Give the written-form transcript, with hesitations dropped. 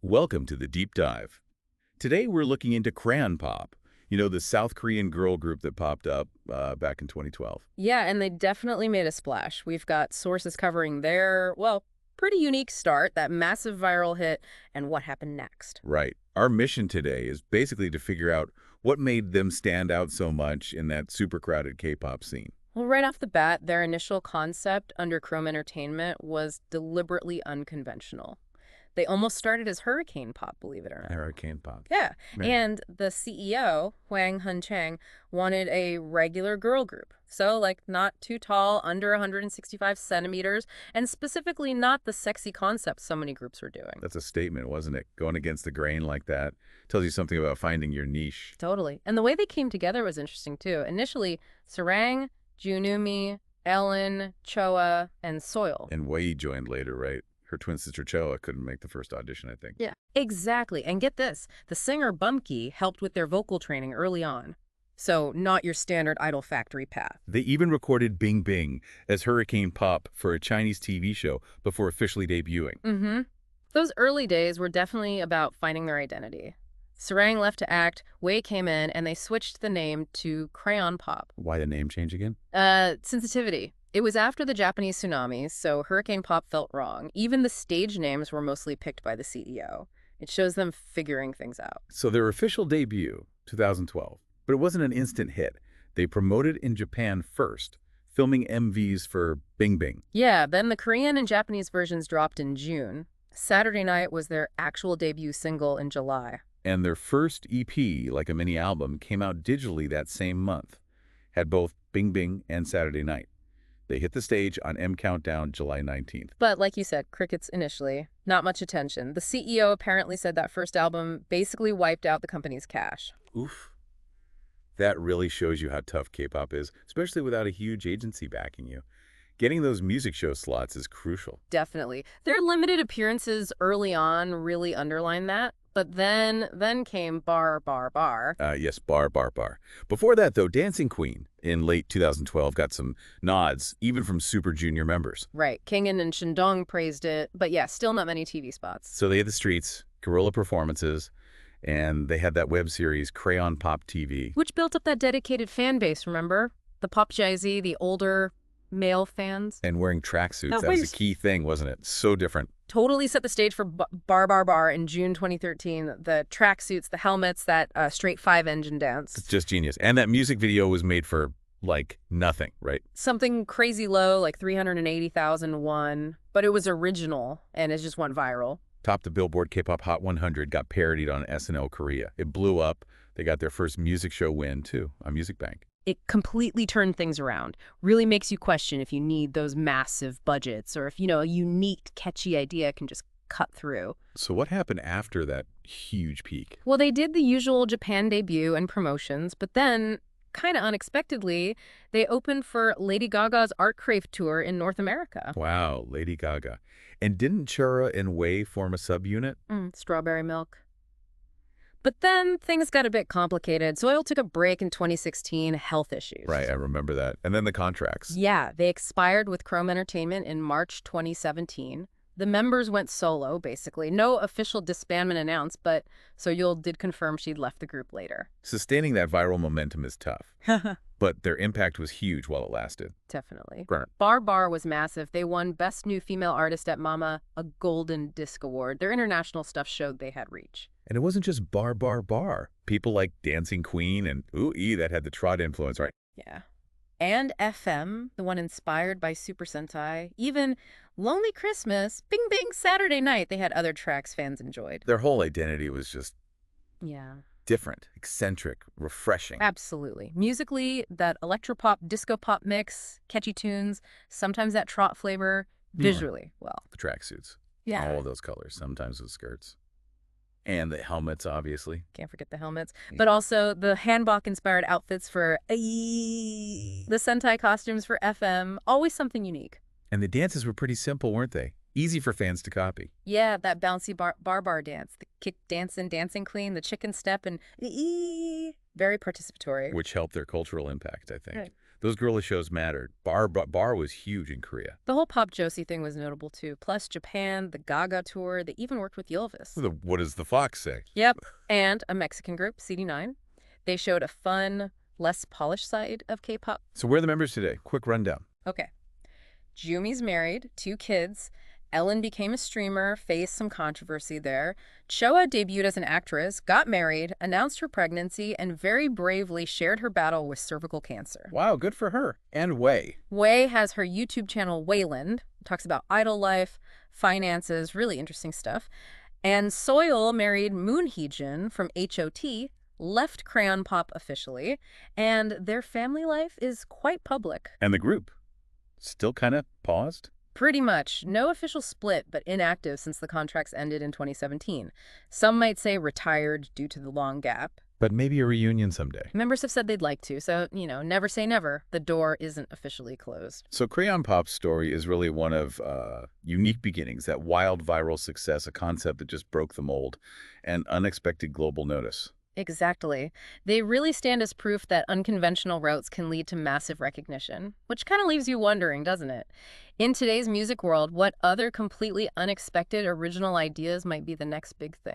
Welcome to the Deep Dive. Today we're looking into Crayon Pop, the South Korean girl group that popped up back in 2012. Yeah, and they definitely made a splash. We've got sources covering their, well, pretty unique start, that massive viral hit, and what happened next. Right. Our mission today is basically to figure out what made them stand out so much in that super crowded K-pop scene. Well, right off the bat, their initial concept under Chrome Entertainment was deliberately unconventional. They almost started as hurricane pop, believe it or not. Hurricane Pop. Yeah, Right. and the CEO, Hwang Hun-chang, wanted a regular girl group. So, like, not too tall, under 165 centimeters, and specifically not the sexy concept so many groups were doing. That's a statement, wasn't it? Going against the grain like that tells you something about finding your niche. Totally. And the way they came together was interesting, too. Initially, Sarang, Junumi, Ellen, Choa, and Soil. And Wei joined later, right? Her twin sister Choa couldn't make the first audition, I think. Yeah. Exactly. And get this, the singer Bumki helped with their vocal training early on. So, not your standard Idol Factory path. They even recorded Bing Bing as Hurricane Pop for a Chinese TV show before officially debuting. Mm-hmm. Those early days were definitely about finding their identity. Sarang left to act, Wei came in, and they switched the name to Crayon Pop. Why the name change again? Sensitivity. It was after the Japanese tsunamis, so Hurricane Pop felt wrong. Even the stage names were mostly picked by the CEO. It shows them figuring things out. So their official debut, 2012, but it wasn't an instant hit. They promoted in Japan first, filming MVs for Bing Bing. Yeah, then the Korean and Japanese versions dropped in June. Saturday Night was their actual debut single in July. And their first EP, like a mini album, came out digitally that same month. Had both Bing Bing and Saturday Night. They hit the stage on M Countdown July 19th. But like you said, crickets initially, not much attention. The CEO apparently said that first album basically wiped out the company's cash. Oof. That really shows you how tough K-pop is, especially without a huge agency backing you. Getting those music show slots is crucial. Definitely. Their limited appearances early on really underline that. But then came Bar Bar Bar. Yes, Bar Bar Bar. Before that, though, Dancing Queen in late 2012 got some nods, even from Super Junior members. Right. Kingin and Shandong praised it. But yeah, still not many TV spots. So they hit the streets, guerrilla performances, and they had that web series, Crayon Pop TV. Which built up that dedicated fan base, remember? The Pop Jay-Z, the older male fans. And wearing tracksuits. That was a key thing, wasn't it? So different. Totally set the stage for Bar Bar Bar in June 2013. The tracksuits, the helmets, that straight 5-engine dance. It's just genius. And that music video was made for, like, nothing, right? Something crazy low, like 380,000 won. But it was original, and it just went viral. Topped the Billboard K-pop Hot 100, got parodied on SNL Korea. It blew up. They got their first music show win, too, on Music Bank. It completely turned things around. Really makes you question if you need those massive budgets or if, a unique, catchy idea can just cut through. So what happened after that huge peak? Well, they did the usual Japan debut and promotions, but then, kind of unexpectedly, they opened for Lady Gaga's Art Crave tour in North America. Wow, Lady Gaga. And didn't Chura and Wei form a subunit? Strawberry Milk. But then things got a bit complicated. Soil took a break in 2016, health issues. Right, I remember that. And then the contracts. Yeah, they expired with Chrome Entertainment in March 2017. The members went solo, basically. No official disbandment announced, but Soyul did confirm she'd left the group later. Sustaining that viral momentum is tough. But their impact was huge while it lasted. Definitely. Right. Bar Bar was massive. They won Best New Female Artist at Mama, a Golden Disc Award. Their international stuff showed they had reach. And it wasn't just Bar Bar Bar. People like Dancing Queen and Ooh-ee that had the trot influence, right? Yeah. And FM, the one inspired by Super Sentai. Even Lonely Christmas, Bing Bing Saturday Night, they had other tracks fans enjoyed. Their whole identity was just different, eccentric, refreshing. Absolutely. Musically, that electropop, disco pop mix, catchy tunes, sometimes that trot flavor. Visually, well. The tracksuits. Yeah. All of those colors, sometimes with skirts. And the helmets, obviously. Can't forget the helmets. But also the hanbok-inspired outfits for the Sentai costumes for FM. Always something unique. And the dances were pretty simple, weren't they? Easy for fans to copy. Yeah, that bouncy bar dance. The kick dancing, dancing queen, the chicken step, and very participatory. Which helped their cultural impact, I think. Right. Those guerrilla shows mattered. Bar was huge in Korea. The whole Pop Josie thing was notable too. Plus Japan, the Gaga tour, they even worked with Ylvis. What does the fox say? Yep. And a Mexican group, CD9. They showed a fun, less polished side of K-pop. So where are the members today? Quick rundown. Okay. Jumi's married, 2 kids. Ellen became a streamer, faced some controversy there. Choa debuted as an actress, got married, announced her pregnancy, and very bravely shared her battle with cervical cancer. Wow, good for her. And Wei. Wei has her YouTube channel Wayland, talks about idol life, finances, really interesting stuff. And Soil married Moon Hee-jin from HOT, left Crayon Pop officially, and their family life is quite public. And the group? Still kind of paused? Pretty much. No official split, but inactive since the contracts ended in 2017. Some might say retired due to the long gap. But maybe a reunion someday. Members have said they'd like to, so, never say never. The door isn't officially closed. So Crayon Pop's story is really one of unique beginnings, that wild viral success, a concept that just broke the mold, and unexpected global notice. Exactly. They really stand as proof that unconventional routes can lead to massive recognition, which kind of leaves you wondering, doesn't it? In today's music world, what other completely unexpected original ideas might be the next big thing?